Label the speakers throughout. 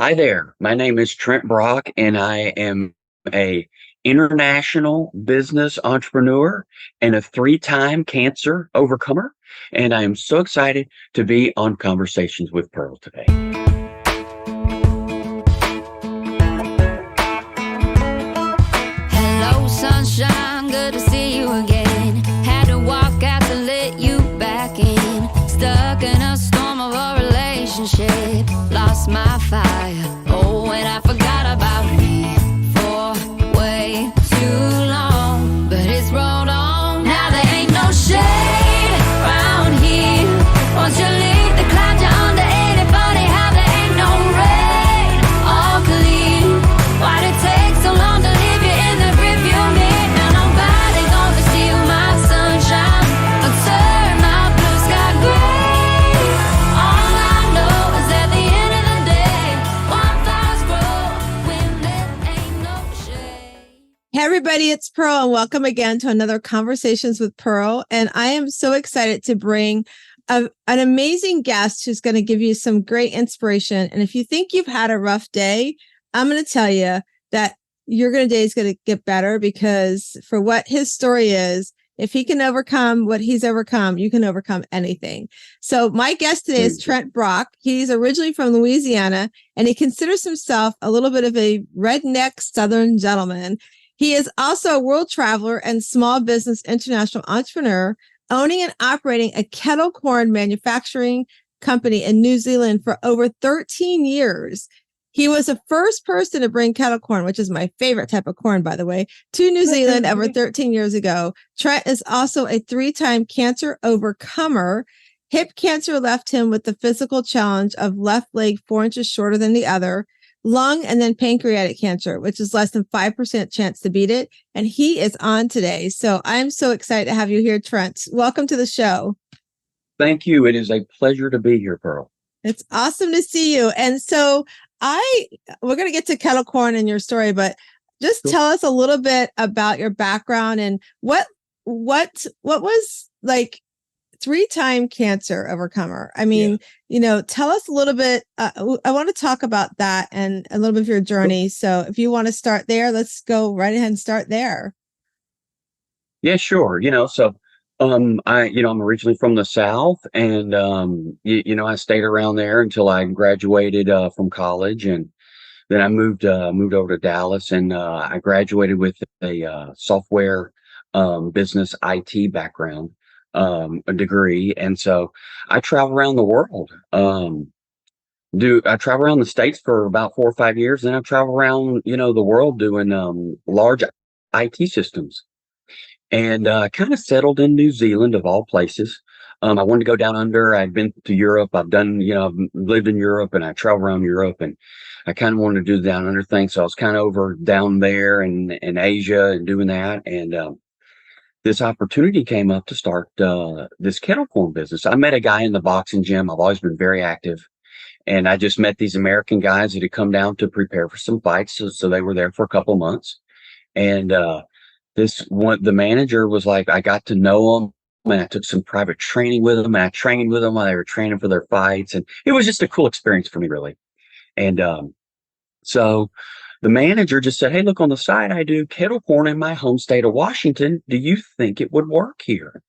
Speaker 1: Hi there. My name is Trent Brock, and I am a international business entrepreneur and a three-time cancer overcomer. And I am so excited to be on Conversations with Pearl today.
Speaker 2: Hello, sunshine, good to see you again. Had to walk out to let you back in. Stuck in a storm of a relationship. Lost my fire. Oh, and I forgot about me for way too long. But it's rolled on. Now there ain't no shade around here. Once you leave the clouds, you're under. Ain't it funny how there ain't no rain or clear? Why'd it take so long to leave you in the rearview mirror? Now nobody gonna steal my sunshine or turn my blue sky gray. All I know is at the end of the day, wildflowers grow when there ain't no shade.
Speaker 3: Hey everybody, it's Pearl and welcome again to another Conversations with Pearl. And I am so excited to bring an amazing guest who's going to give you some great inspiration. And if you think you've had a rough day, I'm going to tell you that your day is going to get better, because for what his story is, if he can overcome what he's overcome, you can overcome anything. So my guest today is Trent Brock. He's originally from Louisiana, and he considers himself a little bit of a redneck Southern gentleman. He is also a world traveler and small business international entrepreneur, owning and operating a kettle corn manufacturing company in New Zealand for over 13 years. He was the first person to bring kettle corn, which is my favorite type of corn, by the way, to New Zealand over 13 years ago. Trent is also a three-time cancer overcomer. Hip cancer left him with the physical challenge of left leg 4 inches shorter than the other, lung and then pancreatic cancer, which is less than 5% chance to beat it. And he is on today. So I'm so excited to have you here, Trent. Welcome to the show.
Speaker 1: Thank you. It is a pleasure to be here, Pearl.
Speaker 3: It's awesome to see you. And so we're going to get to kettle corn in your story, but just tell us a little bit about your background and what was like three-time cancer overcomer. I mean, tell us a little bit. I want to talk about that and a little bit of your journey. So if you want to start there, let's go right ahead and start there.
Speaker 1: Yeah, sure. I'm originally from the South, and I stayed around there until I graduated from college, and then I moved over to Dallas, and I graduated with a software business IT background, a degree, and so I travel around the world. I travel around the States for about 4 or 5 years, then I travel around the world doing large IT systems. And kind of settled in New Zealand, of all places. I wanted to go down under. I'd been to Europe. I've lived in Europe, and I travel around Europe, and I kind of wanted to do the down under thing. So I was kind of over down there in Asia and doing that. And this opportunity came up to start this kettle corn business. I met a guy in the boxing gym. I've always been very active. And I just met these American guys that had come down to prepare for some fights. So they were there for a couple of months. And the manager was like, I got to know them, and I took some private training with them, and I trained with them while they were training for their fights. And it was just a cool experience for me, really. And so the manager just said, hey, look, on the side, I do kettle corn in my home state of Washington. Do you think it would work here?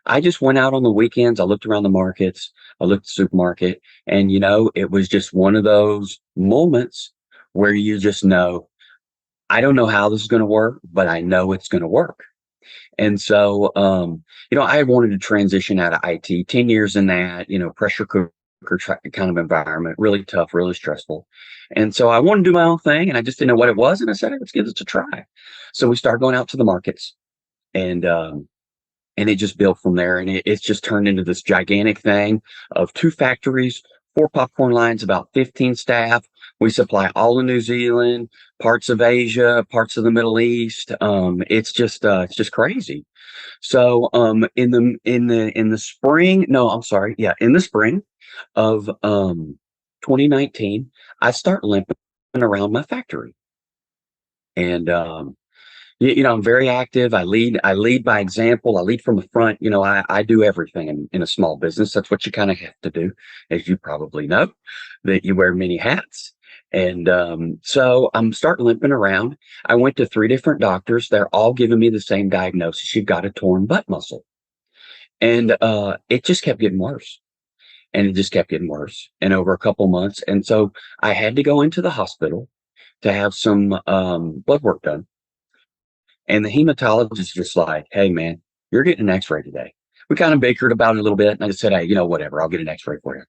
Speaker 1: I just went out on the weekends. I looked around the markets. I looked at the supermarket, and, it was just one of those moments where you just know, I don't know how this is going to work, but I know it's going to work. And so, I wanted to transition out of IT, 10 years in that, pressure cooker kind of environment, really tough, really stressful. And so I wanted to do my own thing, and I just didn't know what it was. And I said, hey, let's give this a try. So we started going out to the markets, and it just built from there. And it's just turned into this gigantic thing of 2 factories, 4 popcorn lines, about 15 staff. We supply all of New Zealand, parts of Asia, parts of the Middle East. It's just crazy. So in the spring of 2019, I start limping around my factory, and I'm very active. I lead by example. I lead from the front. I do everything in a small business. That's what you kind of have to do, as you probably know, that you wear many hats. And so I'm starting limping around. I went to 3 different doctors. They're all giving me the same diagnosis. You've got a torn butt muscle. And it just kept getting worse. And it just kept getting worse. And over a couple months. And so I had to go into the hospital to have some blood work done. And the hematologist just like, hey, man, you're getting an x-ray today. We kind of bickered about it a little bit. And I just said, hey, whatever, I'll get an x-ray for you.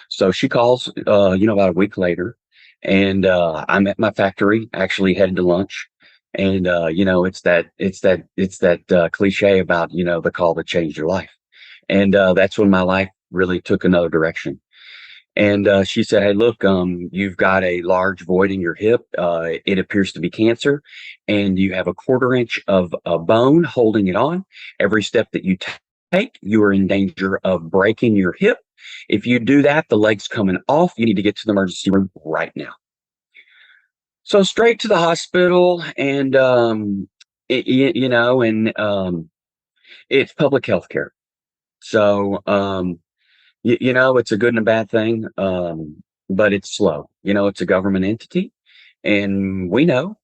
Speaker 1: So she calls, about a week later. And I'm at my factory, actually headed to lunch. And, it's that cliche about, the call that changed your life. And that's when my life really took another direction. And she said, hey, look, you've got a large void in your hip. It appears to be cancer, and you have a 1/4 inch of a bone holding it on. Every step that you take, you are in danger of breaking your hip. If you do that, the leg's coming off. You need to get to the emergency room right now. So straight to the hospital, and it's public health care. So it's a good and a bad thing, but it's slow. It's a government entity, and we know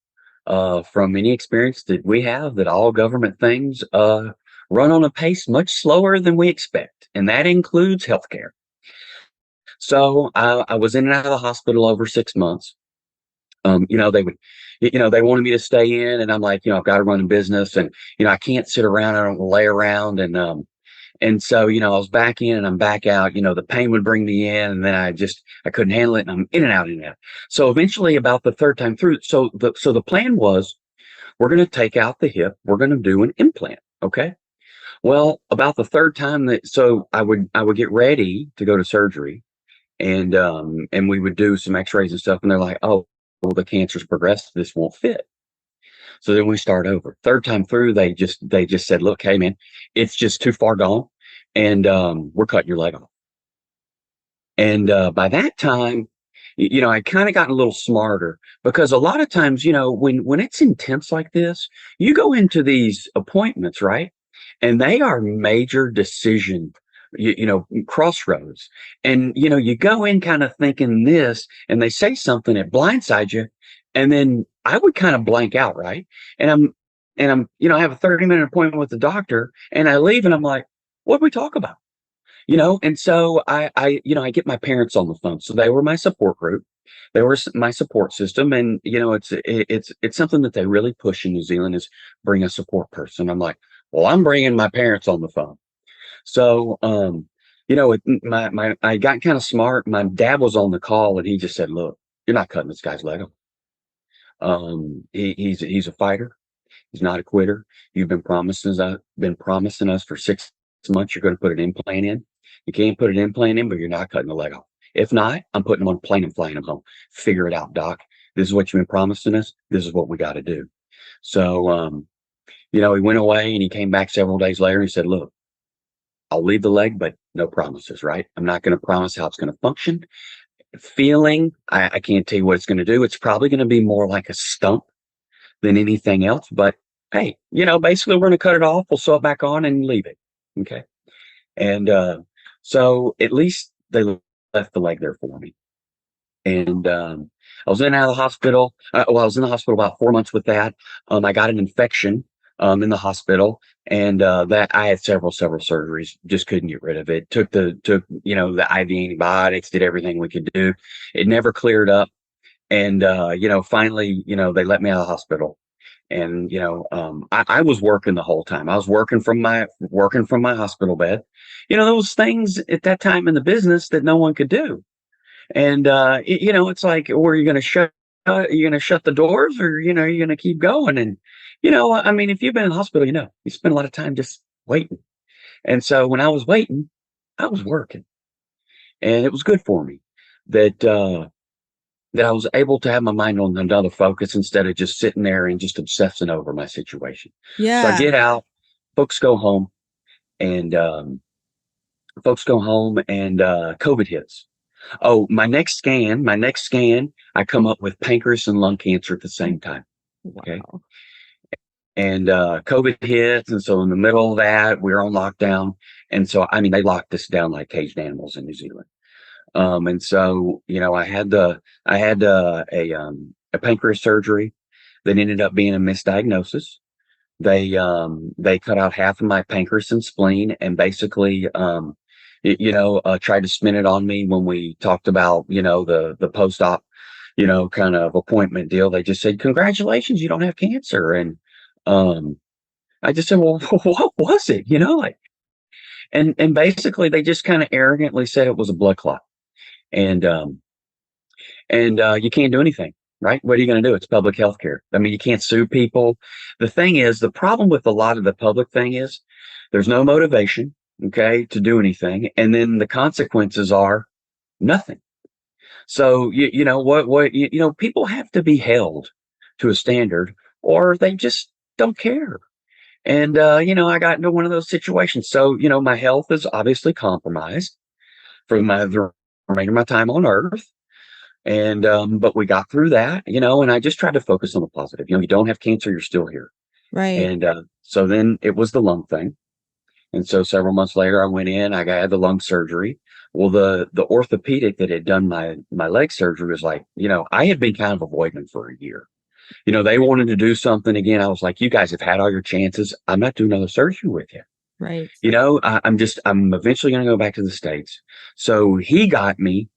Speaker 1: from any experience that we have that all government things run on a pace much slower than we expect, and that includes healthcare. So I was in and out of the hospital over 6 months. They wanted me to stay in, and I'm like, I've got to run a business, and I can't sit around. I don't lay around, and so, I was back in and I'm back out. The pain would bring me in, and then I couldn't handle it, and I'm in and out, in and out. So eventually, about the third time through, so the plan was, we're going to take out the hip. We're going to do an implant. Okay. Well, about the third time so I would get ready to go to surgery, and we would do some x-rays and stuff. And they're like, oh, well, the cancer's progressed. This won't fit. So then we start over. Third time through, they just said, look, hey, man, it's just too far gone, and we're cutting your leg off. And by that time, I kind of gotten a little smarter, because a lot of times, when it's intense like this, you go into these appointments, right? And they are major decision, crossroads. And, you go in kind of thinking this, and they say something that blindsides you. And then I would kind of blank out, right? And I'm, I have a 30-minute appointment with the doctor, and I leave, and I'm like, what did we talk about? And so I get my parents on the phone. So they were my support group. They were my support system. And, it's something that they really push in New Zealand, is bring a support person. I'm like, well, I'm bringing my parents on the phone. So, I got kind of smart. My dad was on the call, and he just said, look, you're not cutting this guy's leg off. He's a fighter. He's not a quitter. You've been promising us for 6 months you're going to put an implant in. You can't put an implant in, but you're not cutting the leg off. If not, I'm putting him on a plane and flying him home. Figure it out, doc. This is what you've been promising us. This is what we got to do. So, he went away, and he came back several days later, and he said, look, I'll leave the leg, but no promises, right? I'm not going to promise how it's going to function. Feeling, I can't tell you what it's going to do. It's probably going to be more like a stump than anything else. But hey, basically, we're going to cut it off. We'll sew it back on and leave it. Okay. And so at least they left the leg there for me. And I was in and out of the hospital. I was in the hospital about 4 months with that. I got an infection in the hospital, and that I had several surgeries, just couldn't get rid of it. Took the IV antibiotics, did everything we could do. It never cleared up. And finally, they let me out of the hospital. And I was working the whole time. I was working from my hospital bed. Those things at that time in the business that no one could do. And it's like, were you going to shut? Are you going to shut the doors, or you're going to keep going? And if you've been in the hospital, you spend a lot of time just waiting. And so when I was waiting, I was working, and it was good for me that I was able to have my mind on another focus instead of just sitting there and just obsessing over my situation.
Speaker 3: Yeah.
Speaker 1: So I get out, folks go home, and COVID hits. Oh, my next scan, I come up with pancreas and lung cancer at the same time. Okay.
Speaker 3: Wow.
Speaker 1: And COVID hits. And so in the middle of that, we were on lockdown. And so, they locked us down like caged animals in New Zealand. And so, I had a pancreas surgery that ended up being a misdiagnosis. They cut out half of my pancreas and spleen and basically, tried to spin it on me when we talked about, the post-op, kind of appointment deal. They just said, congratulations, you don't have cancer. And, I just said, well, what was it? And basically they just kind of arrogantly said it was a blood clot. And, you can't do anything, right? What are you going to do? It's public health care. I mean, you can't sue people. The thing is, the problem with a lot of the public thing is there's no motivation, okay, to do anything. And then the consequences are nothing. So, people have to be held to a standard or they just don't care. And, I got into one of those situations. So, my health is obviously compromised for the remainder of my time on earth. And, but we got through that, and I just tried to focus on the positive. You don't have cancer, you're still here.
Speaker 3: Right.
Speaker 1: And, so then it was the lung thing. And so several months later, I went in, I had the lung surgery. Well, the orthopedic that had done my leg surgery was like, I had been kind of avoiding them for a year. They wanted to do something again. I was like, you guys have had all your chances. I'm not doing another surgery with you.
Speaker 3: Right.
Speaker 1: I'm eventually going to go back to the States. So he got me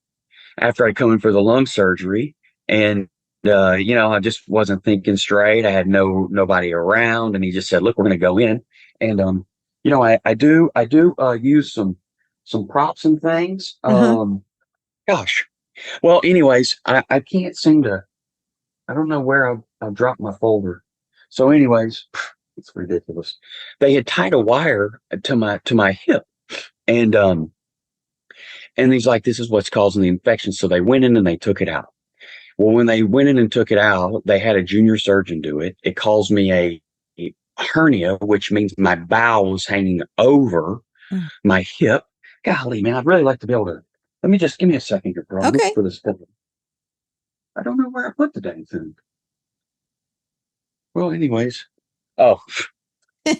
Speaker 1: after I'd come in for the lung surgery, and I just wasn't thinking straight. I had nobody around, and he just said, look, we're going to go in. And I do use some props and things. Gosh. Well, anyways, I can't seem to, I don't know where I've dropped my folder. So anyways, it's ridiculous. They had tied a wire to my hip, and he's like, this is what's causing the infection. So they went in and they took it out. Well, when they went in and took it out, they had a junior surgeon do it. It caused me a hernia, which means my bowel was hanging over my hip. Golly, man, I'd really like to be able to. Let me just give me a second here, bro.
Speaker 3: Okay.
Speaker 1: For this picture. I don't know where I put the dang thing. Well, anyways. Oh,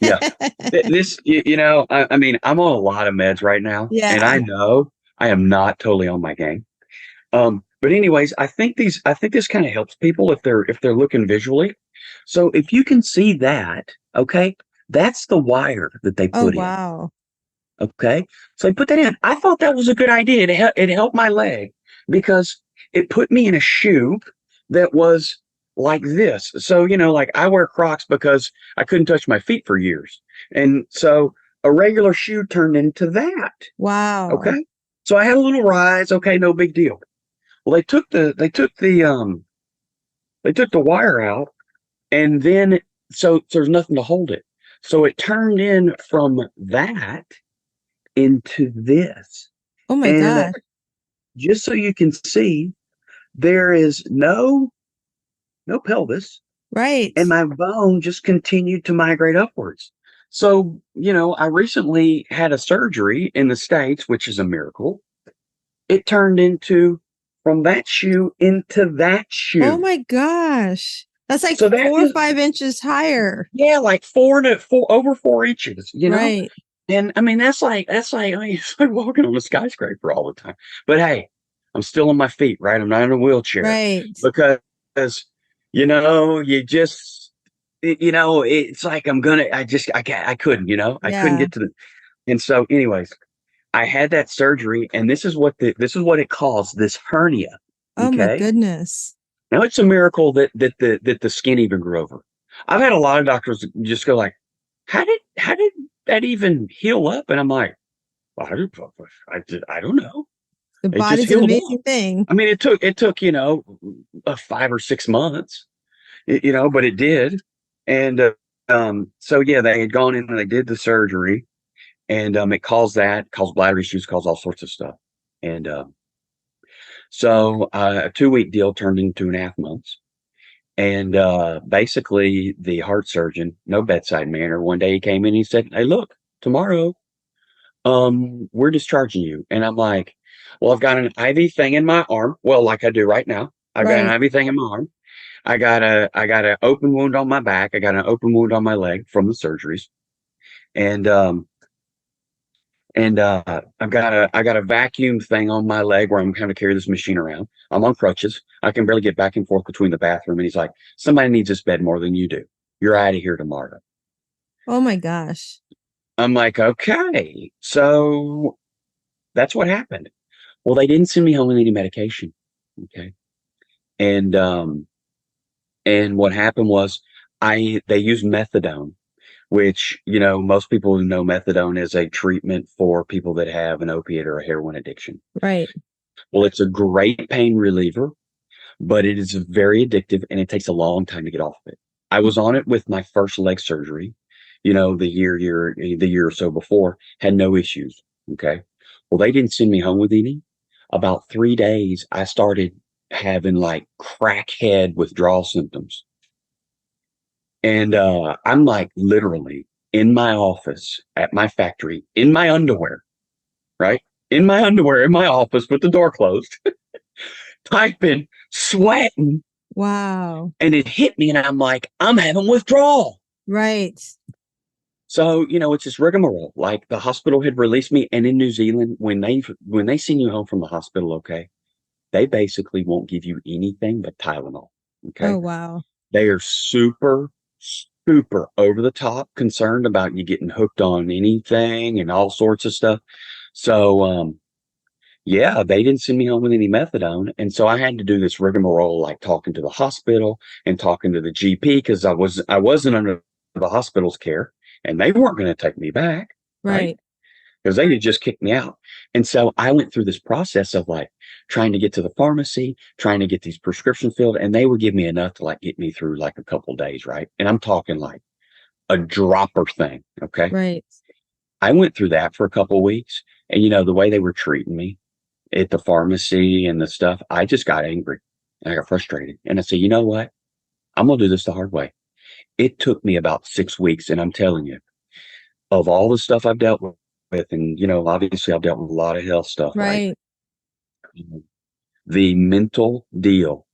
Speaker 1: yeah. This, I mean, I'm on a lot of meds right now.
Speaker 3: Yeah.
Speaker 1: And I know I am not totally on my game. But anyways, I think this kind of helps people if they're looking visually. So if you can see that, okay, that's the wire that they put in.
Speaker 3: Wow.
Speaker 1: Okay. So they put that in. I thought that was a good idea. It helped my leg because it put me in a shoe that was like this. So, like I wear Crocs because I couldn't touch my feet for years. And so a regular shoe turned into that.
Speaker 3: Wow.
Speaker 1: Okay. So I had a little rise. Okay. No big deal. Well, they took the wire out, and then so there's nothing to hold it. So it turned in from that into this.
Speaker 3: Oh my God.
Speaker 1: Just so you can see, there is no pelvis.
Speaker 3: Right.
Speaker 1: And my bone just continued to migrate upwards. So, I recently had a surgery in the States, which is a miracle. It turned into from that shoe into that shoe.
Speaker 3: Oh my gosh. That's like
Speaker 1: So
Speaker 3: 4 or 5 inches higher.
Speaker 1: Yeah, like over 4 inches,
Speaker 3: Right.
Speaker 1: And I mean, that's like, it's like walking on a skyscraper all the time. But hey, I'm still on my feet, right? I'm not in a wheelchair.
Speaker 3: Right.
Speaker 1: Because, you just, it's like I couldn't, I couldn't get to the, and so anyways, I had that surgery, and this is what it caused, this hernia.
Speaker 3: Oh my
Speaker 1: Okay.
Speaker 3: goodness.
Speaker 1: Now it's a miracle that the skin even grew over. I've had a lot of doctors just go like, how did that even heal up? And I'm like, well, I don't know.
Speaker 3: The
Speaker 1: It
Speaker 3: body's
Speaker 1: just
Speaker 3: an
Speaker 1: healed
Speaker 3: amazing
Speaker 1: up.
Speaker 3: thing.
Speaker 1: I mean, it took 5 or 6 months, but it did. And so yeah, they had gone in and they did the surgery, and it caused bladder issues, caused all sorts of stuff. And so a 2-week deal turned into 2.5 months. And basically the heart surgeon, no bedside manner, one day he came in and he said, hey, look, tomorrow, we're discharging you. And I'm like, well, I've got an IV thing in my arm. Well, like I do right now. I've got an IV thing in my arm. I got an open wound on my back. I got an open wound on my leg from the surgeries. And And I got a vacuum thing on my leg where I'm having to carry this machine around. I'm on crutches. I can barely get back and forth between the bathroom. And he's like, somebody needs this bed more than you do. You're out of here tomorrow.
Speaker 3: Oh my gosh.
Speaker 1: I'm like, okay. So that's what happened. Well, they didn't send me home with any medication. Okay. And and what happened was they used methadone, which, most people who know methadone is a treatment for people that have an opiate or a heroin addiction.
Speaker 3: Right.
Speaker 1: Well, it's a great pain reliever, but it is very addictive and it takes a long time to get off of it. I was on it with my first leg surgery, the year or so before, had no issues. Okay. Well, they didn't send me home with any. About 3 days, I started having like crackhead withdrawal symptoms. And I'm like literally in my office at my factory in my underwear, right? In my underwear in my office with the door closed, typing, sweating.
Speaker 3: Wow.
Speaker 1: And it hit me and I'm like, I'm having withdrawal.
Speaker 3: Right.
Speaker 1: So, it's this rigmarole. Like the hospital had released me. And in New Zealand, when they send you home from the hospital, okay, they basically won't give you anything but Tylenol. Okay.
Speaker 3: Oh wow.
Speaker 1: They are super, super over the top concerned about you getting hooked on anything and all sorts of stuff. So, yeah, they didn't send me home with any methadone. And so I had to do this rigmarole, like talking to the hospital and talking to the GP because I wasn't under the hospital's care and they weren't going to take me back. Right. Because they had just kicked me out. And so I went through this process of like trying to get to the pharmacy, trying to get these prescriptions filled, and they would give me enough to like get me through like a couple of days, right? And I'm talking like a dropper thing. Okay.
Speaker 3: Right.
Speaker 1: I went through that for a couple of weeks. And the way they were treating me at the pharmacy and the stuff, I just got angry and I got frustrated. And I said, you know what? I'm gonna do this the hard way. It took me about 6 weeks, and I'm telling you, of all the stuff I've dealt with, and obviously I've dealt with a lot of health stuff, right? The mental deal,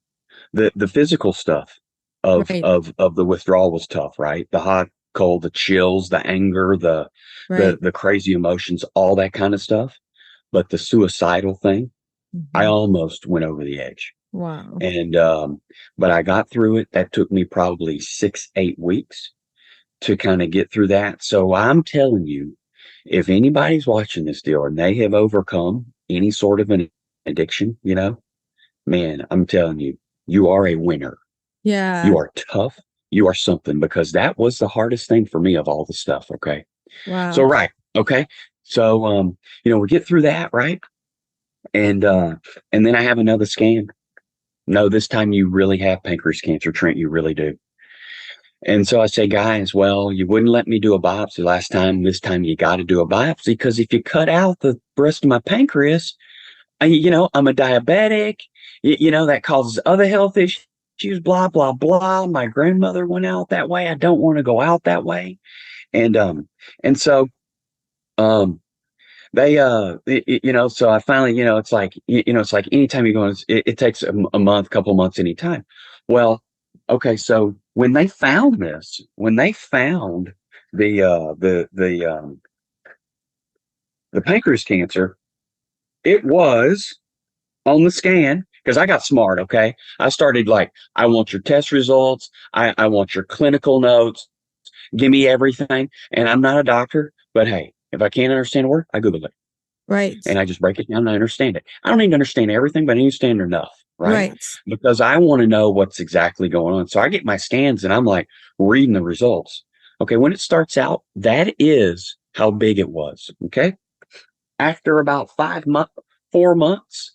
Speaker 1: the physical stuff of
Speaker 3: Right.
Speaker 1: of the withdrawal was tough, right? The hot, cold, the chills, the anger,
Speaker 3: Right.
Speaker 1: the crazy emotions, all that kind of stuff. But the suicidal thing, I
Speaker 3: Mhm.
Speaker 1: almost went over the edge.
Speaker 3: Wow.
Speaker 1: And but I got through it. That took me probably 6, 8 weeks to kind of get through that. So I'm telling you, if anybody's watching this deal and they have overcome any sort of an addiction, man, I'm telling you, you are a winner.
Speaker 3: Yeah.
Speaker 1: You are tough. You are something, because that was the hardest thing for me of all the stuff. Okay. So,
Speaker 3: Wow.
Speaker 1: right. Okay. So, we get through that, right? And then I have another scan. No, this time you really have pancreas cancer, Trent. You really do. And so I say, guys, well, you wouldn't let me do a biopsy last time. This time you got to do a biopsy, because if you cut out the rest of my pancreas, I'm a diabetic, that causes other health issues, blah, blah, blah. My grandmother went out that way. I don't want to go out that way. And so, they, so I finally, it's like anytime you go, it takes a month, couple months, anytime. Well, okay. So when they found the pancreas cancer, it was on the scan, because I got smart. Okay. I started like, I want your test results. I want your clinical notes. Give me everything. And I'm not a doctor, but hey, if I can't understand a word, I Google it.
Speaker 3: Right.
Speaker 1: And I just break it down and I understand it. I don't need to understand everything, but I need to understand enough, right?
Speaker 3: Right.
Speaker 1: Because I want to know what's exactly going on. So I get my scans and I'm like reading the results. Okay, when it starts out, that is how big it was. Okay. After about 4 months,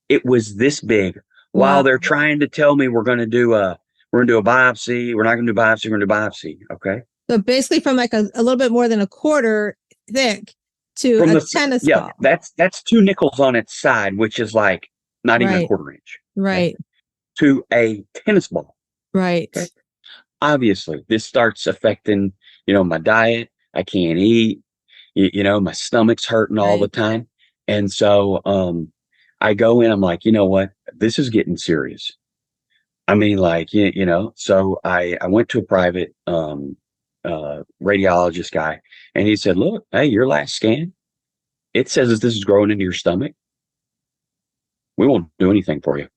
Speaker 1: it was this big.
Speaker 3: Wow.
Speaker 1: While they're trying to tell me we're going to do a biopsy, we're not going to do biopsy, we're going to do biopsy. Okay.
Speaker 3: So basically from like a little bit more than a quarter thick to
Speaker 1: From
Speaker 3: a
Speaker 1: the
Speaker 3: tennis
Speaker 1: yeah,
Speaker 3: ball.
Speaker 1: that's 2 nickels on its side, which is like not even a
Speaker 3: Right.
Speaker 1: quarter inch.
Speaker 3: Right.
Speaker 1: Okay, to a tennis ball.
Speaker 3: Right.
Speaker 1: Okay. Obviously, this starts affecting, my diet. I can't eat. My stomach's hurting all the
Speaker 3: Right.
Speaker 1: time. And so I go in, I'm like, you know what? This is getting serious. I mean, like, so I went to a private radiologist guy, and he said, look, hey, your last scan, it says that this is growing into your stomach. We won't do anything for you.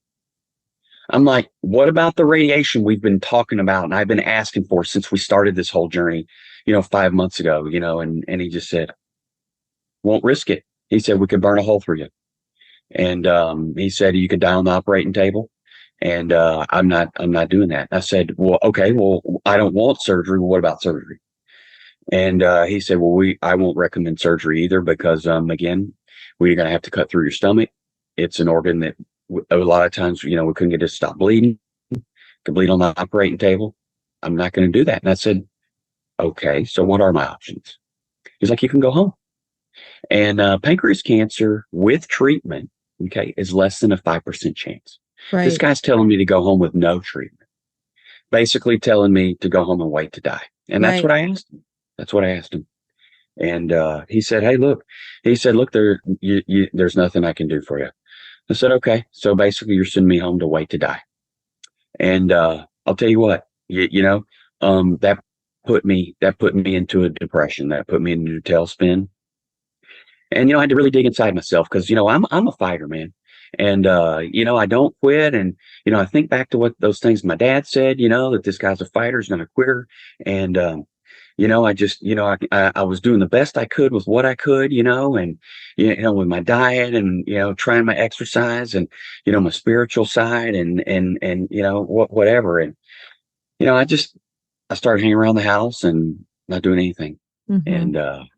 Speaker 1: I'm like, what about the radiation we've been talking about and I've been asking for since we started this whole journey, 5 months ago, and he just said, won't risk it. He said, we could burn a hole through you. And he said, you could die on the operating table. And I'm not doing that. I said, well, okay, well, I don't want surgery. Well, what about surgery? And he said, well, I won't recommend surgery either because, again, we're going to have to cut through your stomach. It's an organ that a lot of times, we couldn't get it to stop bleeding. Could bleed on the operating table. I'm not going to do that. And I said, okay, so what are my options? He's like, you can go home. And pancreas cancer with treatment, okay, is less than a 5% chance.
Speaker 3: Right.
Speaker 1: This guy's telling me to go home with no treatment, basically telling me to go home and wait to die. And that's what I asked him. That's what I asked him. And he said, hey, look, there's nothing I can do for you. I said, okay. So basically you're sending me home to wait to die. And I'll tell you what, that put me into a depression. That put me into a tailspin. And, I had to really dig inside myself because, I'm a fighter, man. And, I don't quit. And, I think back to what those things my dad said, that this guy's a fighter, he's not a quitter. And, I just, I was doing the best I could with what I could, and, with my diet and, trying my exercise and, my spiritual side and, whatever. And, I started hanging around the house and not doing anything.
Speaker 3: Mm-hmm.
Speaker 1: And,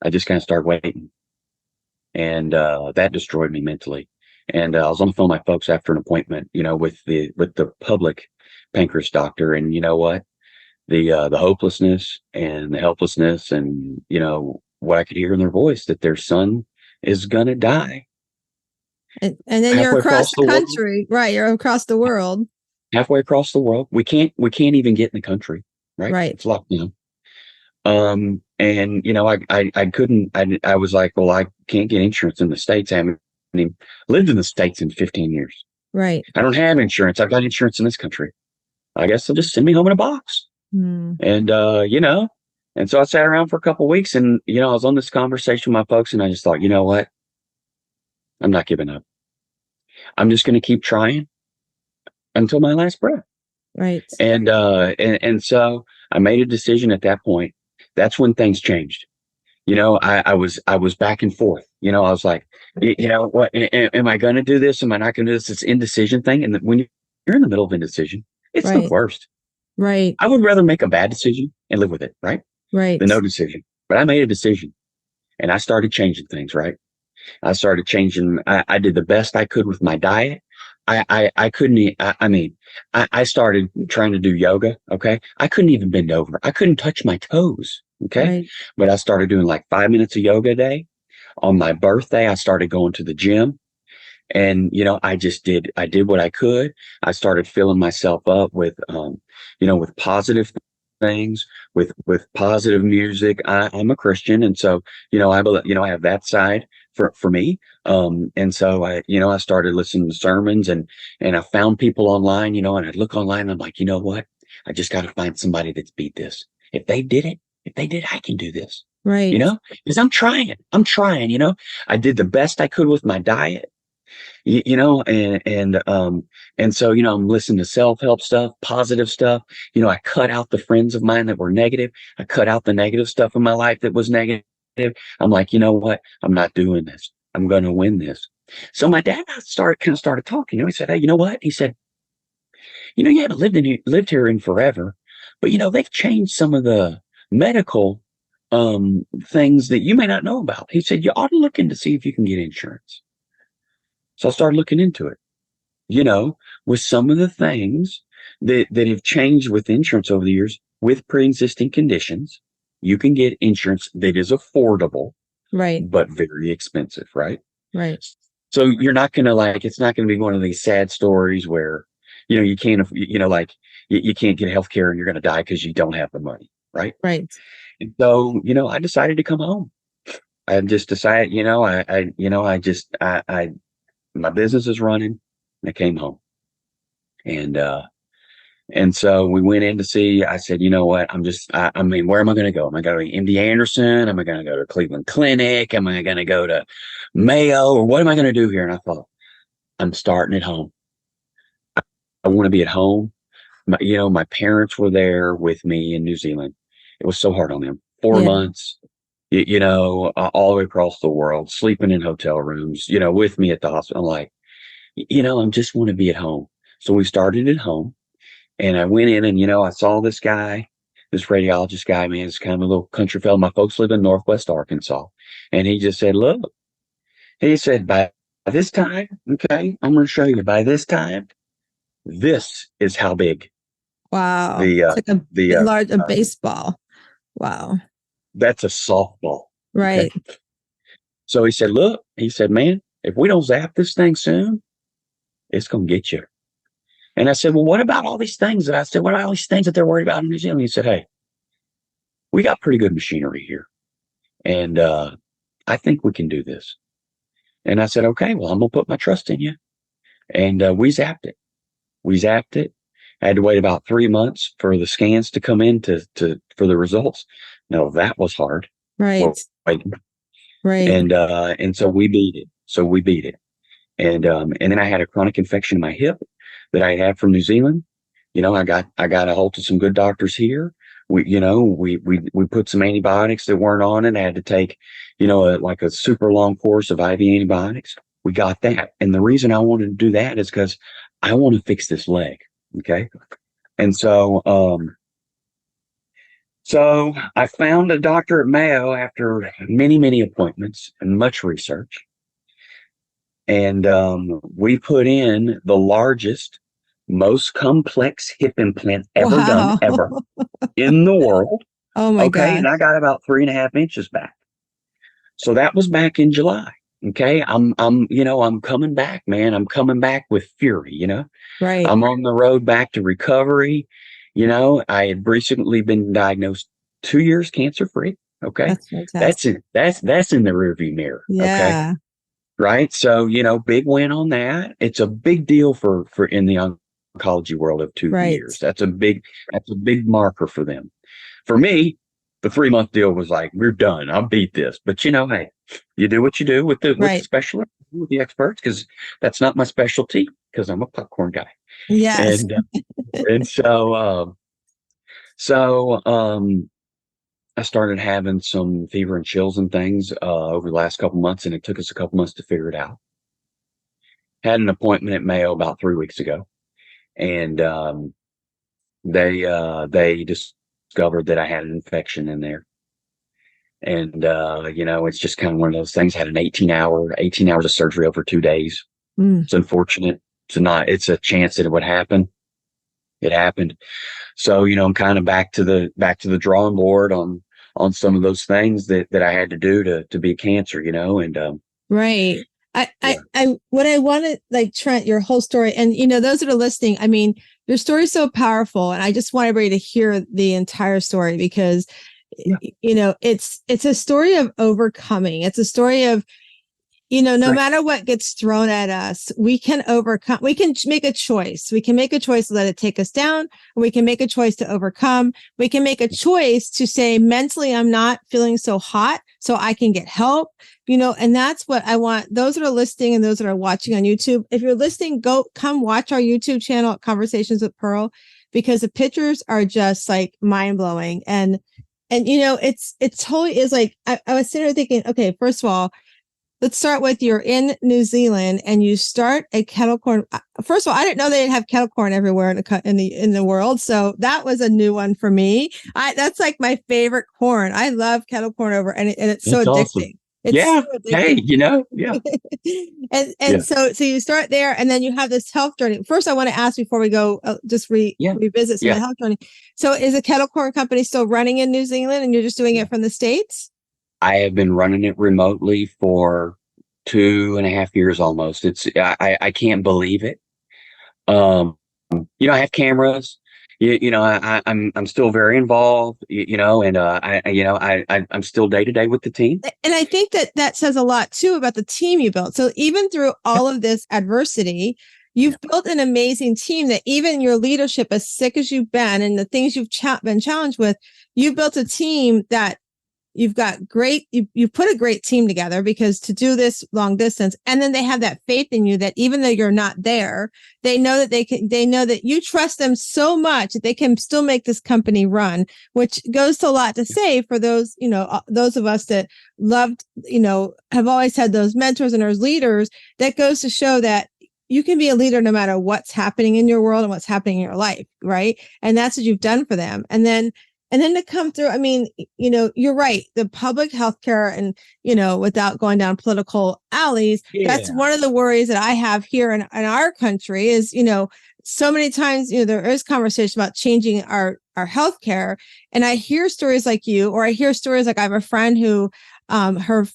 Speaker 1: I just kind of started waiting. And that destroyed me mentally. And I was on the phone with my folks after an appointment, with the public pancreas doctor. And you know what? The hopelessness and the helplessness and, what I could hear in their voice that their son is going to die.
Speaker 3: And then you're across the country, right? You're across the world.
Speaker 1: Halfway across the world. We can't even get in the country, right?
Speaker 3: Right.
Speaker 1: It's locked down. And I couldn't, I was like, well, I can't get insurance in the States. I haven't even lived in the States in 15 years.
Speaker 3: Right.
Speaker 1: I don't have insurance. I've got insurance in this country. I guess they'll just send me home in a box.
Speaker 3: Mm.
Speaker 1: And, and so I sat around for a couple of weeks and, I was on this conversation with my folks and I just thought, you know what? I'm not giving up. I'm just going to keep trying until my last breath.
Speaker 3: Right.
Speaker 1: And so I made a decision at that point. That's when things changed. I was back and forth. I was like, what am I going to do this? Am I not going to do this? It's indecision thing. And when you're in the middle of indecision, it's the worst.
Speaker 3: Right.
Speaker 1: I would rather make a bad decision and live with it. Right.
Speaker 3: Right.
Speaker 1: Than no decision. But I made a decision and I started changing things. Right. I started changing. I did the best I could with my diet. I couldn't eat. I started trying to do yoga. Okay. I couldn't even bend over. I couldn't touch my toes. Okay.
Speaker 3: Right.
Speaker 1: But I started doing like 5 minutes of yoga a day. On my birthday, I started going to the gym and, I did what I could. I started filling myself up with, with positive things, with positive music. I'm a Christian. And so, I have that side for me. And so I I started listening to sermons and I found people online, and I'd look online and I'm like, you know what? I just got to find somebody that's beat this. If they did it, I can do this.
Speaker 3: Right.
Speaker 1: Because I'm trying, I did the best I could with my diet, and so, I'm listening to self-help stuff, positive stuff. I cut out the friends of mine that were negative. I cut out the negative stuff in my life that was negative. I'm like, you know what? I'm not doing this. I'm going to win this. So my dad started talking. He said, hey, you know what? He said, you haven't lived here in forever, but they've changed some of the medical things that you may not know about. He said, you ought to look into see if you can get insurance. So I started looking into it, with some of the things that have changed with insurance over the years with pre-existing conditions. You can get insurance that is affordable,
Speaker 3: right,
Speaker 1: but very expensive, right?
Speaker 3: Right.
Speaker 1: So you're not going to it's not going to be one of these sad stories where, you can't, you can't get health care and you're going to die because you don't have the money, right?
Speaker 3: Right.
Speaker 1: And so, I decided to come home. I just decided, my business is running and I came home. And, And so we went in to see. I said, you know what? I mean, where am I going to go? Am I going to MD Anderson? Am I going to go to Cleveland Clinic? Am I going to go to Mayo? Or what am I going to do here? And I thought, I'm starting at home. I want to be at home. My parents were there with me in New Zealand. It was so hard on them. 4 months, all the way across the world, sleeping in hotel rooms, with me at the hospital. I'm like, I just want to be at home. So we started at home. And I went in and, I saw this guy, this radiologist guy, man, it's kind of a little country fellow. My folks live in Northwest Arkansas. And he just said, look, he said, by this time, okay, I'm going to show you by this time, this is how big
Speaker 3: Wow.
Speaker 1: the,
Speaker 3: It's like a baseball. Wow.
Speaker 1: that's a softball.
Speaker 3: Right.
Speaker 1: Okay? So he said, look, he said, man, if we don't zap this thing soon, it's going to get you. And I said, well, what about all these things that what about all these things that they're worried about in New Zealand? He said, hey, we got pretty good machinery here. And I think we can do this. And I said, okay, well, I'm going to put my trust in you. And we zapped it. I had to wait about 3 months for the scans to come in for the results. No, that was hard.
Speaker 3: Right.
Speaker 1: Waiting.
Speaker 3: Right.
Speaker 1: And so we beat it. And then I had a chronic infection in my hip that I had from New Zealand. I got a hold of some good doctors here. We put some antibiotics that weren't on it. I had to take, like a super long course of IV antibiotics. We got that. And the reason I wanted to do that is because I want to fix this leg. Okay. And so I found a doctor at Mayo after many, many appointments and much research. And we put in the largest, most complex hip implant ever done, ever in the world.
Speaker 3: Oh my God.
Speaker 1: And I got about 3.5 inches back. So that was back in July. Okay. I'm coming back, man. I'm coming back with fury,
Speaker 3: Right.
Speaker 1: I'm on the road back to recovery. I had recently been diagnosed 2 years cancer free. Okay.
Speaker 3: That's fantastic.
Speaker 1: That's in the rearview mirror.
Speaker 3: Yeah.
Speaker 1: Okay. Right. So, big win on that. It's a big deal for in the oncology world of 2 years. That's a big marker for them. For me, the 3-month deal was like, we're done. I'll beat this. But hey, you do what you do with the specialist, with the experts, because that's not my specialty, because I'm a popcorn guy.
Speaker 3: Yes.
Speaker 1: And so I started having some fever and chills and things over the last couple months, and it took us a couple months to figure it out. Had an appointment at Mayo about 3 weeks ago, and they discovered that I had an infection in there. And it's just kind of one of those things. Had an 18 hours of surgery over 2 days. It's unfortunate. It's a chance that it would happen. It happened. So, I'm kind of back to the drawing board on some of those things that I had to do to beat cancer, and
Speaker 3: right. What I wanted, like, Trent, your whole story, and those that are listening, I mean, your story is so powerful, and I just want everybody to hear the entire story, because it's a story of overcoming. It's a story of, no matter what gets thrown at us, we can overcome. We can make a choice. We can make a choice to let it take us down, or we can make a choice to overcome. We can make a choice to say, mentally, I'm not feeling so hot, so I can get help, and that's what I want those that are listening and those that are watching on YouTube. If you're listening, come watch our YouTube channel, Conversations with Pearl, because the pictures are just like mind blowing. And it totally is like, I was sitting there thinking, okay, first of all, let's start with, you're in New Zealand and you start a kettle corn. First of all, I didn't know they have kettle corn everywhere in the world. So that was a new one for me. That's like my favorite corn. I love kettle corn and it's so addicting.
Speaker 1: Awesome.
Speaker 3: It's
Speaker 1: so
Speaker 3: addicting.
Speaker 1: Hey, yeah.
Speaker 3: So you start there, and then you have this health journey. First, I want to ask before we go, revisit some of the health journey. So is a kettle corn company still running in New Zealand, and you're just doing it from the States? I
Speaker 1: have been running it remotely for 2.5 years almost. I can't believe it. I have cameras. I'm still very involved, and I'm still day to day with the team.
Speaker 3: And I think that says a lot too about the team you built. So even through all of this adversity, you've built an amazing team that even your leadership, as sick as you've been and the things you've been challenged with, you've built a team that you've got great, you put a great team together, because to do this long distance, and then they have that faith in you that even though you're not there, they know that they know that you trust them so much that they can still make this company run, which goes to a lot to say for those, those of us that loved, have always had those mentors and those leaders. That goes to show that you can be a leader no matter what's happening in your world and what's happening in your life. Right. And that's what you've done for them. And then to come through, I mean, you're right. The public healthcare and, without going down political alleys, that's one of the worries that I have here in our country is, so many times, there is conversation about changing our healthcare. And I hear stories like you, or I hear stories like I have a friend who, her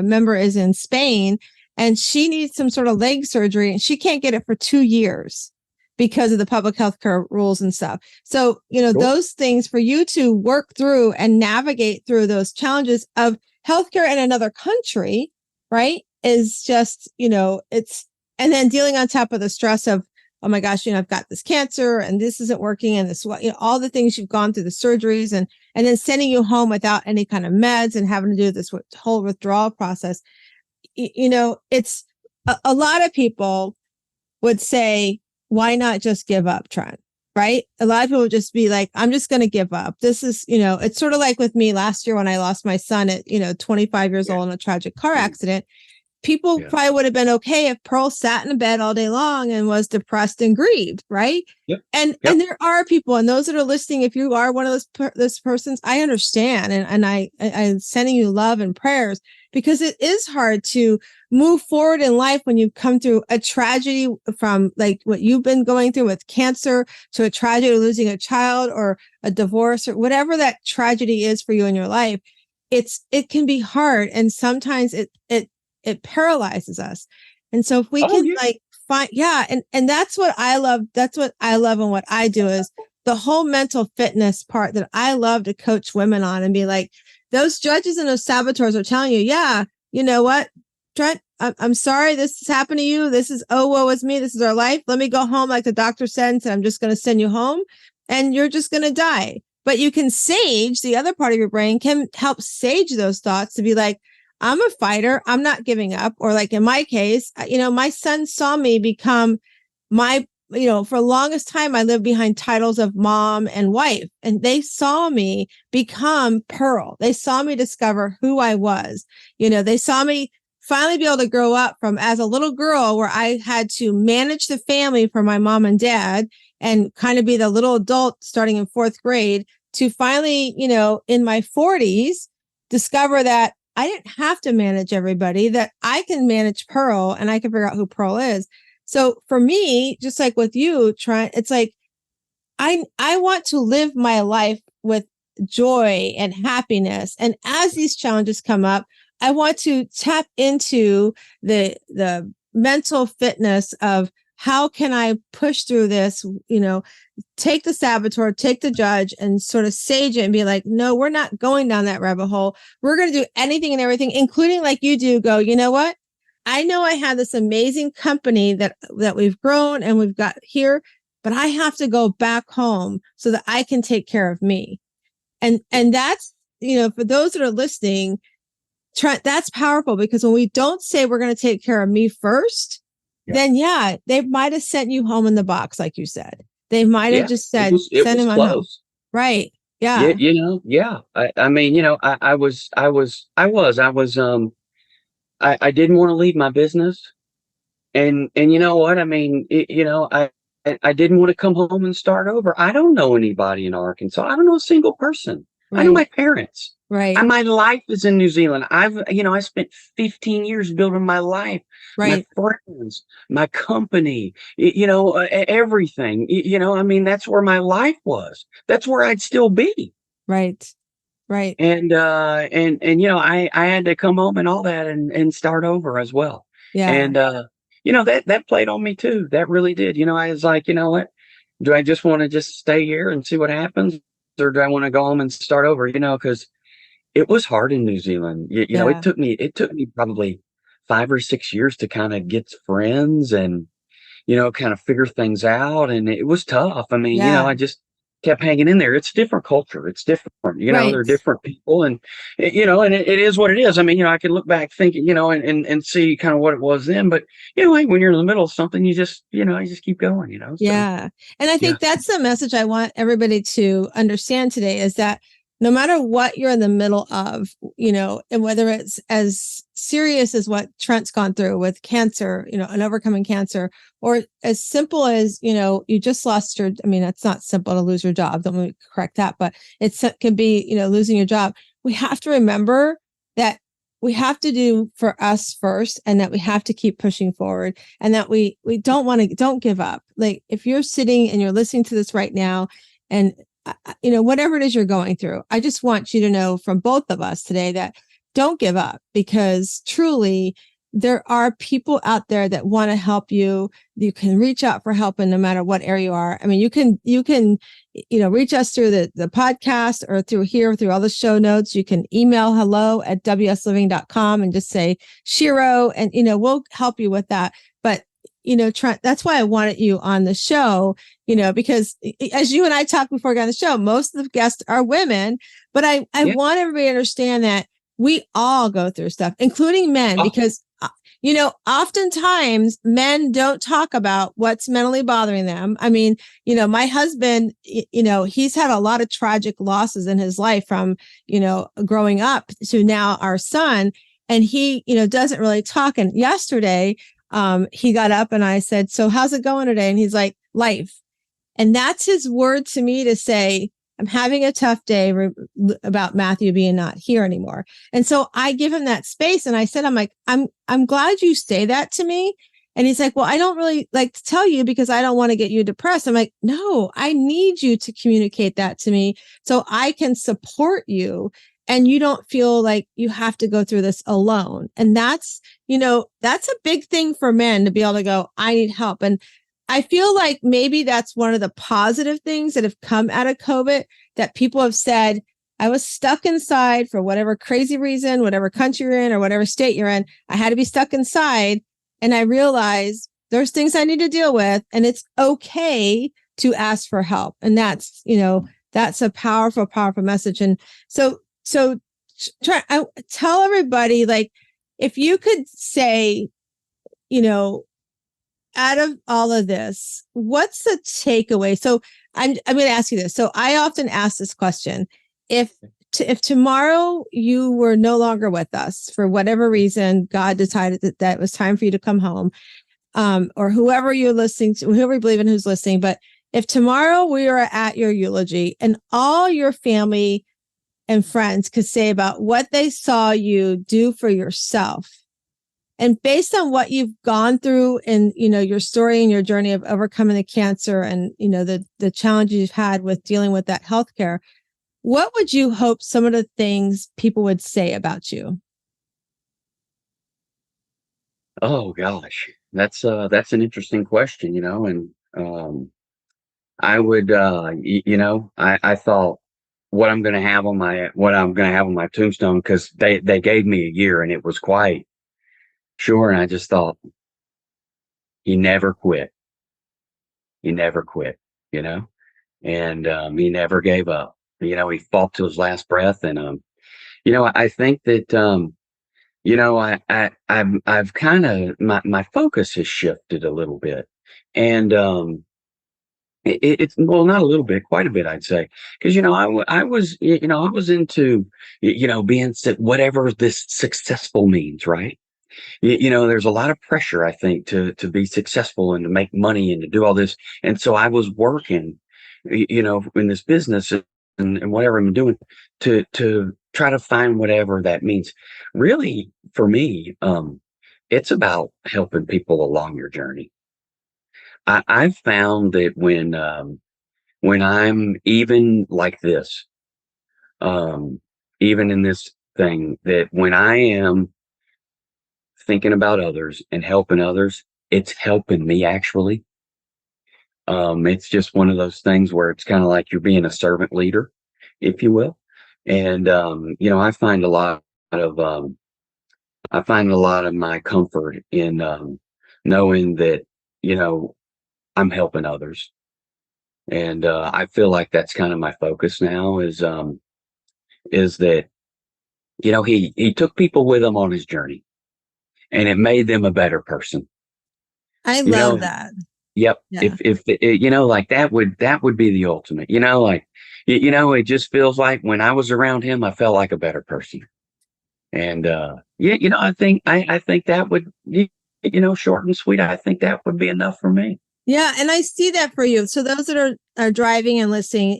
Speaker 3: member is in Spain and she needs some sort of leg surgery and she can't get it for 2 years because of the public healthcare rules and stuff. So, those things for you to work through and navigate through those challenges of healthcare in another country, right, is just, it's, and then dealing on top of the stress of, oh my gosh, I've got this cancer and this isn't working and this, all the things you've gone through, the surgeries, and then sending you home without any kind of meds and having to do this whole withdrawal process. It's a lot of people would say, why not just give up, Trent? Right? A lot of people would just be like, I'm just going to give up. This is, it's sort of like with me last year when I lost my son at, 25 years old in a tragic car accident. People probably would have been okay if Pearl sat in a bed all day long and was depressed and grieved, right? And there are people, and those that are listening, if you are one of those persons, I understand, and I'm sending you love and prayers, because it is hard to move forward in life when you've come through a tragedy, from like what you've been going through with cancer, to a tragedy of losing a child or a divorce or whatever that tragedy is for you in your life. It can be hard, and sometimes it paralyzes us. And so if we can find, and that's what I love. That's what I love. And what I do is the whole mental fitness part that I love to coach women on, and be like, those judges and those saboteurs are telling you, you know what, Trent, I'm sorry this has happened to you. This is, oh, woe is me. This is our life. Let me go home. Like the doctor said, and said, I'm just going to send you home and you're just going to die. But you can sage, the other part of your brain can help sage those thoughts to be like, I'm a fighter. I'm not giving up. Or like in my case, my son saw me become my, for the longest time, I lived behind titles of mom and wife, and they saw me become Pearl. They saw me discover who I was. They saw me finally be able to grow up from as a little girl where I had to manage the family for my mom and dad and kind of be the little adult starting in 4th grade, to finally, in my 40s, discover that I didn't have to manage everybody, that I can manage Pearl and I can figure out who Pearl is. So for me, just like with you, Trent, it's like, I want to live my life with joy and happiness. And as these challenges come up, I want to tap into the mental fitness of, how can I push through this, take the saboteur, take the judge, and sort of sage it and be like, no, we're not going down that rabbit hole. We're going to do anything and everything, including like you do, go, you know what? I know I have this amazing company that we've grown and we've got here, but I have to go back home so that I can take care of me. And that's, for those that are listening, Trent, that's powerful, because when we don't say we're going to take care of me first, then they might have sent you home in the box, like you said. They might have just said, send him on home. Right. Yeah.
Speaker 1: I mean, I didn't want to leave my business. And you know what? I mean, I didn't want to come home and start over. I don't know anybody in Arkansas. I don't know a single person. I know my parents.
Speaker 3: Right.
Speaker 1: And my life is in New Zealand. I spent 15 years building my life, my friends, my company, everything, I mean, that's where my life was. That's where I'd still be.
Speaker 3: Right. Right.
Speaker 1: And I had to come home and all that and start over as well.
Speaker 3: Yeah.
Speaker 1: And, that played on me too. That really did. I was like, you know what? Do I just want to just stay here and see what happens? Or do I want to go home and start over? Because it was hard in New Zealand. It took me probably 5 or 6 years to kind of get friends and kind of figure things out. And it was tough. I mean,
Speaker 3: Yeah.
Speaker 1: I just kept hanging in there. It's a different culture. It's different, they're
Speaker 3: Right.
Speaker 1: different people. And, and it is what it is. I mean, I can look back thinking, and see kind of what it was then. But, like when you're in the middle of something, you just keep going, So,
Speaker 3: Yeah. And I
Speaker 1: yeah.
Speaker 3: think that's the message I want everybody to understand today is that no matter what you're in the middle of, and whether it's as serious as what Trent's gone through with cancer, and overcoming cancer, or as simple as, you just lost I mean, it's not simple to lose your job. Don't let me correct that, but it can be, losing your job. We have to remember that we have to do for us first, and that we have to keep pushing forward, and that we don't give up. Like if you're sitting and you're listening to this right now, and whatever it is you're going through, I just want you to know from both of us today that don't give up, because truly there are people out there that want to help you. You can reach out for help in no matter what area you are. I mean, you can reach us through the podcast, or through all the show notes. You can email hello@wsliving.com and just say Shiro, and we'll help you with that. But Trent, that's why I wanted you on the show, because as you and I talked before we got on the show, most of the guests are women, but I
Speaker 1: Yeah.
Speaker 3: want everybody to understand that we all go through stuff, including men,
Speaker 1: Oh,
Speaker 3: because oftentimes men don't talk about what's mentally bothering them. I mean, my husband, he's had a lot of tragic losses in his life, from, growing up to now our son. And he, doesn't really talk. And yesterday, he got up and I said, "So how's it going today?" And he's like, "Life." And that's his word to me to say, "I'm having a tough day about Matthew being not here anymore." And so I give him that space. And I said, I'm glad you say that to me. And he's like, "Well, I don't really like to tell you because I don't want to get you depressed." I'm like, "No, I need you to communicate that to me so I can support you. And you don't feel like you have to go through this alone." And that's a big thing for men, to be able to go, "I need help." And I feel like maybe that's one of the positive things that have come out of COVID, that people have said, "I was stuck inside for whatever crazy reason, whatever country you're in or whatever state you're in. I had to be stuck inside. And I realized there's things I need to deal with, and it's okay to ask for help." And that's a powerful, powerful message. And so tell everybody, like, if you could say, out of all of this, what's the takeaway? So I'm going to ask you this. So I often ask this question: if tomorrow you were no longer with us for whatever reason, God decided that it was time for you to come home, or whoever you're listening to, whoever you believe in who's listening, but if tomorrow we are at your eulogy and all your family and friends could say about what they saw you do for yourself, and based on what you've gone through and, your story and your journey of overcoming the cancer and, the challenges you've had with dealing with that healthcare, what would you hope some of the things people would say about you?
Speaker 1: oh gosh, that's an interesting question, and I would, I thought what I'm going to have on my tombstone, because they gave me a year and it was quite sure. And I just thought, he never quit. He never quit, you know, and, he never gave up. He fought to his last breath. And, I think that, I've kind of, my focus has shifted a little bit. And, it's, well, not a little bit, quite a bit, I'd say, because I was, I was into, being whatever this successful means, right? There's a lot of pressure, I think, to be successful and to make money and to do all this, and so I was working, in this business, and whatever I'm doing, to try to find whatever that means. Really, for me, it's about helping people along your journey. I've found that when I'm even like this, even in this thing, that when I am thinking about others and helping others, it's helping me actually. It's just one of those things where it's kind of like you're being a servant leader, if you will. And I find a lot of my comfort in knowing that you know, I'm helping others. And I feel like that's kind of my focus now is that, he took people with him on his journey and it made them a better person.
Speaker 3: I
Speaker 1: You
Speaker 3: love
Speaker 1: know,
Speaker 3: that.
Speaker 1: yep.
Speaker 3: Yeah.
Speaker 1: If like that would be the ultimate, like, it just feels like when I was around him, I felt like a better person. And yeah, I think that would, short and sweet. I think that would be enough for me.
Speaker 3: Yeah, and I see that for you. So those that are driving and listening,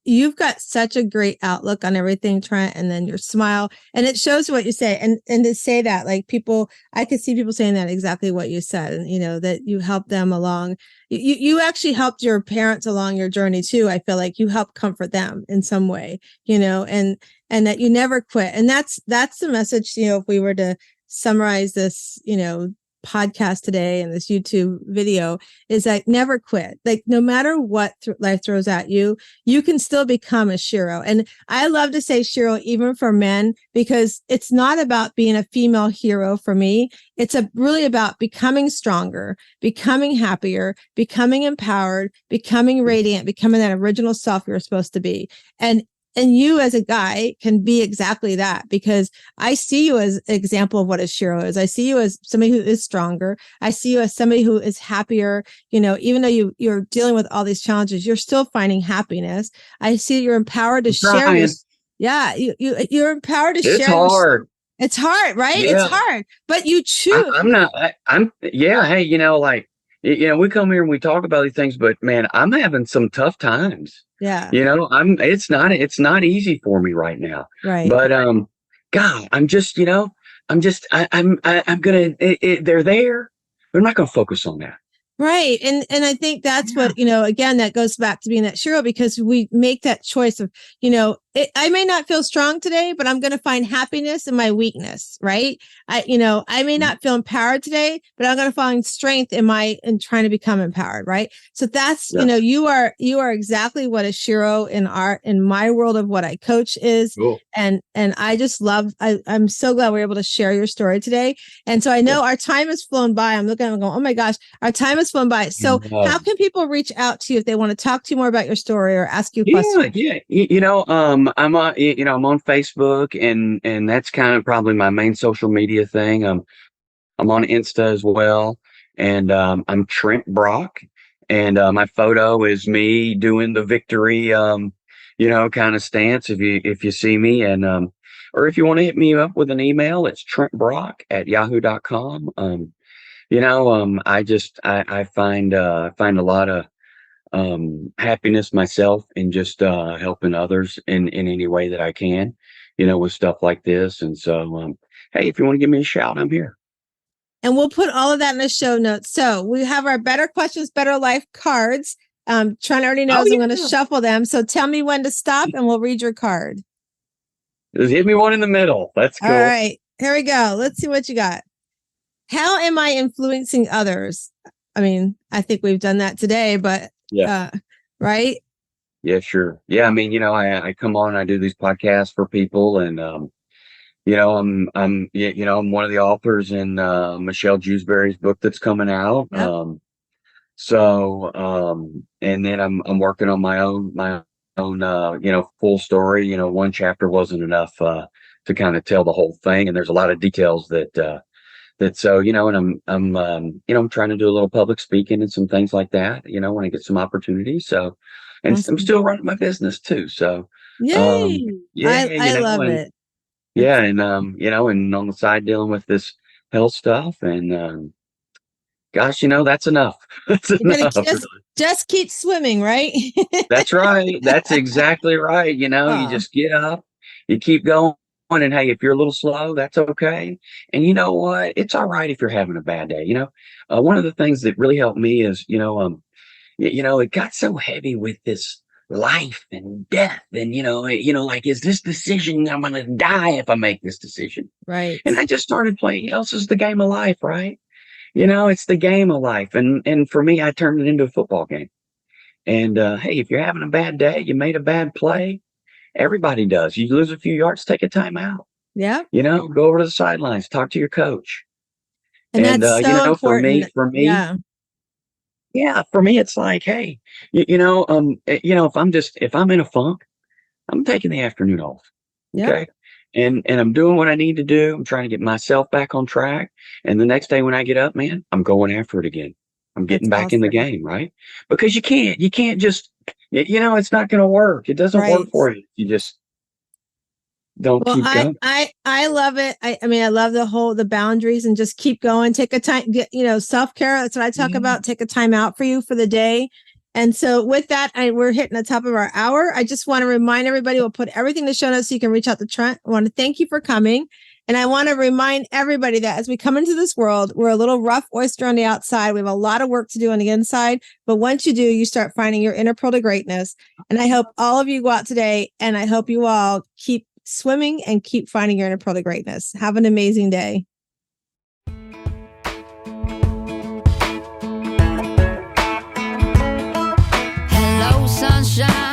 Speaker 3: you've got such a great outlook on everything, Trent, and then your smile, and it shows what you say. And to say that, like, people, I could see people saying that exactly what you said, and that you helped them along. You actually helped your parents along your journey too. I feel like you helped comfort them in some way, and that you never quit. And that's the message. If we were to summarize this, podcast today and this YouTube video, is like, never quit. Like, no matter what life throws at you, you can still become a Shiro. And I love to say Shiro even for men, because it's not about being a female hero for me. It's really about becoming stronger, becoming happier, becoming empowered, becoming radiant, becoming that original self you're supposed to be. And you as a guy can be exactly that, because I see you as an example of what a Shiro is. I see you as somebody who is stronger. I see you as somebody who is happier. Even though you're dealing with all these challenges, you're still finding happiness. I see you're empowered to
Speaker 1: I'm
Speaker 3: share your,
Speaker 1: trying.
Speaker 3: yeah, you're empowered to
Speaker 1: It's
Speaker 3: share your,
Speaker 1: hard.
Speaker 3: it's hard, right? It's
Speaker 1: Yeah.
Speaker 3: hard, but you
Speaker 1: I'm,
Speaker 3: choose.
Speaker 1: I'm not, yeah. Hey, like, we come here and we talk about these things, but man, I'm having some tough times.
Speaker 3: Yeah,
Speaker 1: It's not easy for me right now,
Speaker 3: right.
Speaker 1: but, God, I'm gonna, they're there. We're not going to focus on that.
Speaker 3: Right. And I think that's
Speaker 1: Yeah.
Speaker 3: what, again, that goes back to being that Shiro, because we make that choice of, I may not feel strong today, but I'm going to find happiness in my weakness. Right. I may not feel empowered today, but I'm going to find strength in trying to become empowered. Right. So that's,
Speaker 1: Yes.
Speaker 3: you are exactly what a Shiro in my world of what I coach is.
Speaker 1: Cool.
Speaker 3: And I just I'm so glad we're able to share your story today. And so I
Speaker 1: Yeah.
Speaker 3: know our time has flown by. I'm looking and going, oh my gosh, our time has flown by. So how can people reach out to you if they want to talk to you more about your story or ask you questions?
Speaker 1: Yeah. I'm on, I'm on Facebook, and that's kind of probably my main social media thing. I'm on Insta as well, and I'm Trent Brock, and my photo is me doing the victory, kind of stance. If you see me, and or if you want to hit me up with an email, it's trentbrock@yahoo.com. I find a lot of happiness myself in just helping others in any way that I can, with stuff like this. And so, hey, if you want to give me a shout, I'm here.
Speaker 3: And we'll put all of that in the show notes. So we have our Better Questions, Better Life cards. Trent already
Speaker 1: Oh
Speaker 3: knows I'm going to
Speaker 1: yeah,
Speaker 3: shuffle them. So tell me when to stop and we'll read your card.
Speaker 1: just hit me one in the middle. That's
Speaker 3: All
Speaker 1: cool.
Speaker 3: right, here we go. Let's see what you got. How am I influencing others? I mean, I think we've done that today, but
Speaker 1: Yeah,
Speaker 3: right?
Speaker 1: yeah, sure. Yeah, I mean, I come on, I do these podcasts for people, and I'm one of the authors in Michelle Jewsbury's book that's coming out.
Speaker 3: Yep.
Speaker 1: And then I'm working on my own full story. One chapter wasn't enough to kind of tell the whole thing, and there's a lot of details and I'm trying to do a little public speaking and some things like that, when I get some opportunities. So, and I'm
Speaker 3: Awesome.
Speaker 1: still running my business too. So,
Speaker 3: Yay.
Speaker 1: yeah,
Speaker 3: I love
Speaker 1: and
Speaker 3: it.
Speaker 1: yeah, and and on the side dealing with this health stuff, and gosh, that's enough. That's
Speaker 3: You gotta
Speaker 1: enough.
Speaker 3: just keep swimming, right?
Speaker 1: That's right. That's exactly right. You
Speaker 3: Oh,
Speaker 1: just get up, you keep going. And hey, if you're a little slow, that's okay. And you know what? It's all right if you're having a bad day. One of the things that really helped me is, it got so heavy with this life and death. And, like, is this decision, I'm going to die if I make this decision.
Speaker 3: right.
Speaker 1: And I just started playing, this is the game of life, right? It's the game of life. And for me, I turned it into a football game. And hey, if you're having a bad day, you made a bad play. Everybody does. You lose a few yards, take a timeout.
Speaker 3: Yeah.
Speaker 1: Go over to the sidelines, talk to your coach.
Speaker 3: And that's
Speaker 1: you
Speaker 3: so
Speaker 1: know,
Speaker 3: important. Yeah.
Speaker 1: yeah, for me, it's like, hey, you know, if I'm in a funk, I'm taking the afternoon off.
Speaker 3: Yep.
Speaker 1: Okay. And I'm doing what I need to do. I'm trying to get myself back on track. And the next day when I get up, man, I'm going after it again. I'm
Speaker 3: That's
Speaker 1: getting back in the
Speaker 3: awesome.
Speaker 1: game, right? Because you can't just, you know, it's not going to work. It doesn't work
Speaker 3: Right.
Speaker 1: for you. You just don't
Speaker 3: Well,
Speaker 1: keep going.
Speaker 3: I love it. I mean, I love the boundaries and just keep going. Take a time, self-care. That's what I talk
Speaker 1: Yeah.
Speaker 3: about. Take a time out for you for the day. And so with that, we're hitting the top of our hour. I just want to remind everybody, we'll put everything in the show notes so you can reach out to Trent. I want to thank you for coming. And I want to remind everybody that as we come into this world, we're a little rough oyster on the outside. We have a lot of work to do on the inside. But once you do, you start finding your inner pearl to greatness. And I hope all of you go out today, and I hope you all keep swimming and keep finding your inner pearl to greatness. Have an amazing day.
Speaker 2: Hello, sunshine.